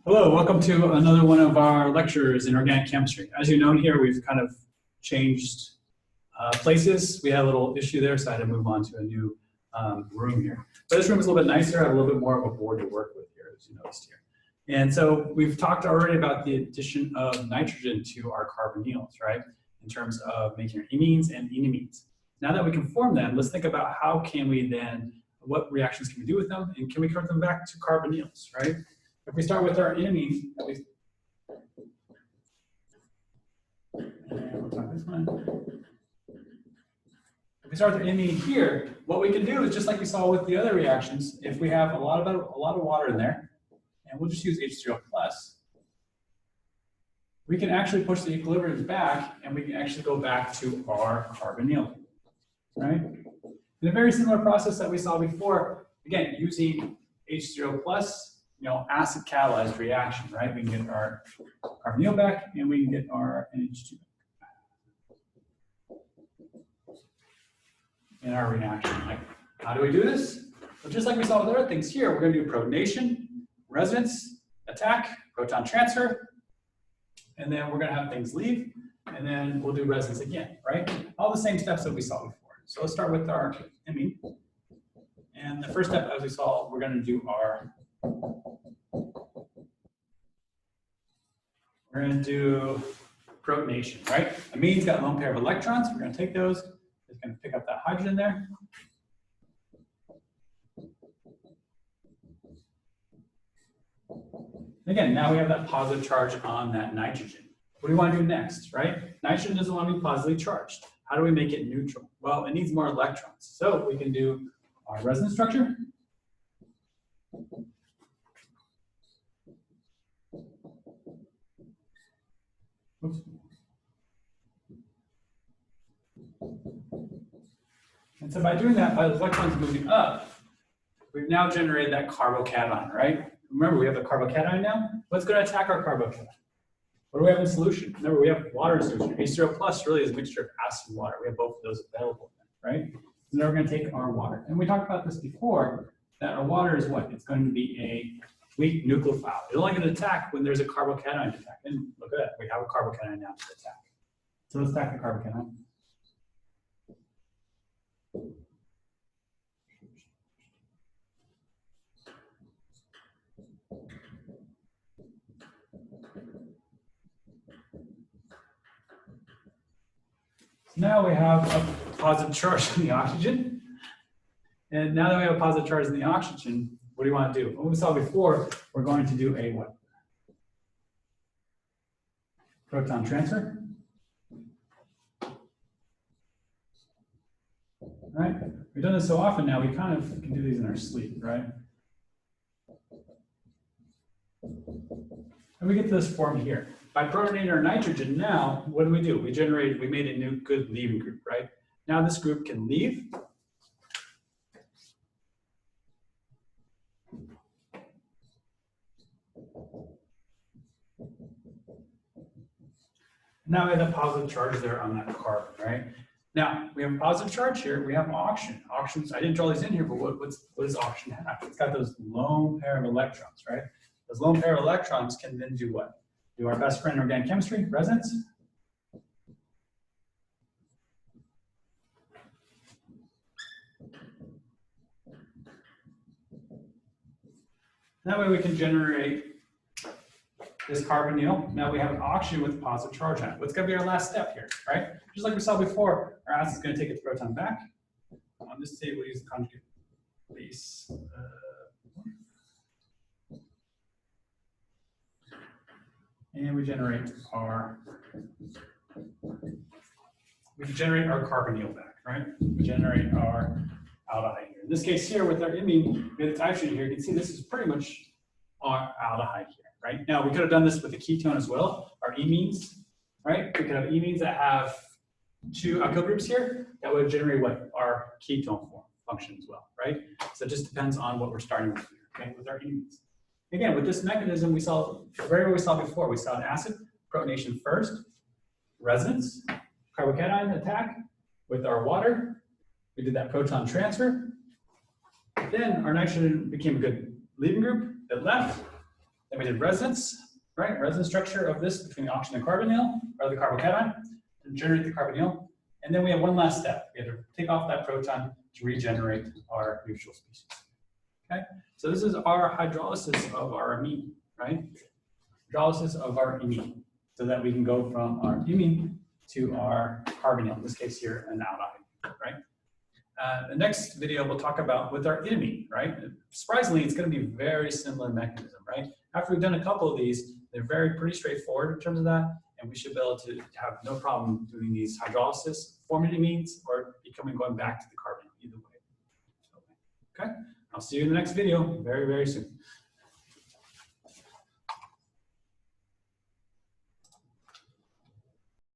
Hello, welcome to another one of our lectures in organic chemistry. As you know here, we've kind of changed places. We had a little issue there, so I had to move on to a new room here. But this room is a little bit nicer. I have a little bit more of a board to work with here, as you noticed here. And so we've talked already about the addition of nitrogen to our carbonyls, right? In terms of making our imines and enamines. Now that we can form them, let's think about how can we then, what reactions can we do with them, and can we convert them back to carbonyls, right? If we start with our imine, we'll talk this one. If we start with our imine here, what we can do is just like we saw with the other reactions, if we have a lot of water in there, and we'll just use H3O+, we can actually push the equilibriums back, and we can actually go back to our carbonyl, right? In a very similar process that we saw before, again, using H3O+, acid catalyzed reaction, right? We can get our carbonyl back and we can get our NH2 in our reaction. Like, how do we do this? Well, just like we saw with other things here, we're going to do protonation, resonance, attack, proton transfer, and then we're going to have things leave, and then we'll do resonance again, right? All the same steps that we saw before. So let's start with our imine. And the first step, as we saw, we're going to do our We're going to do protonation, right? Amine's got a lone pair of electrons. We're going to take those. It's going to pick up that hydrogen there. Again, now we have that positive charge on that nitrogen. What do we want to do next, right? Nitrogen doesn't want to be positively charged. How do we make it neutral? Well, it needs more electrons. So we can do our resonance structure. Oops. And so by doing that, by the electrons moving up, we've now generated that carbocation, right? Remember, we have the carbocation now. What's going to attack our carbocation? What do we have in solution? Remember, we have water in solution. H3O+ really is a mixture of acid and water. We have both of those available, right? So now we're going to take our water. And we talked about this before, that our water is what? It's going to be a weak nucleophile. It's only going to attack when there's a carbocation to attack. And look at that, we have a carbocation now to attack. So let's attack the carbocation. So now we have a positive charge on the oxygen. And now that we have a positive charge in the oxygen, what do you want to do? What we saw before, we're going to do a what? Proton transfer. Right? We've done this so often now, we kind of can do these in our sleep, right? And we get this form here. By protonating our nitrogen now, what do? We made a new good leaving group, right? Now this group can leave. Now we have a positive charge there on that carbon, right? Now, we have a positive charge here. We have oxygen. Oxygen, I didn't draw these in here, but what does oxygen have? It's got those lone pair of electrons, right? Those lone pair of electrons can then do what? Do our best friend in organic chemistry, resonance. That way we can generate this carbonyl. Now we have an oxygen with a positive charge on it. What's going to be our last step here, right? Just like we saw before, our acid is going to take its proton back. On this table, we use the conjugate base. And we generate our carbonyl back, right? We generate our aldehyde here. In this case here, with our imine, we have the nitrogen here. You can see this is pretty much our aldehyde here. Right? Now, we could have done this with a ketone as well, our imines, right? We could have imines that have two alkyl groups here that would generate what? Our ketone form function as well, right? So it just depends on what we're starting with here, okay, with our imines. Again, with this mechanism, we saw very what we saw before. We saw an acid protonation first, resonance, carbocation attack with our water. We did that proton transfer. Then our nitrogen became a good leaving group that left. Then we did resonance, right? Resonance structure of this between the oxygen and carbonyl, or the carbocation, to generate the carbonyl. And then we have one last step. We have to take off that proton to regenerate our neutral species. Okay? So this is our hydrolysis of our amine, right? Hydrolysis of our imine, so that we can go from our imine to our carbonyl, in this case here, an aldehyde, right? The next video we'll talk about with our imine, right? Surprisingly, it's going to be a very similar mechanism, right? After we've done a couple of these, they're pretty straightforward in terms of that, and we should be able to have no problem doing these hydrolysis, forming amines, or going back to the carbonyl, either way. Okay, I'll see you in the next video very, very soon.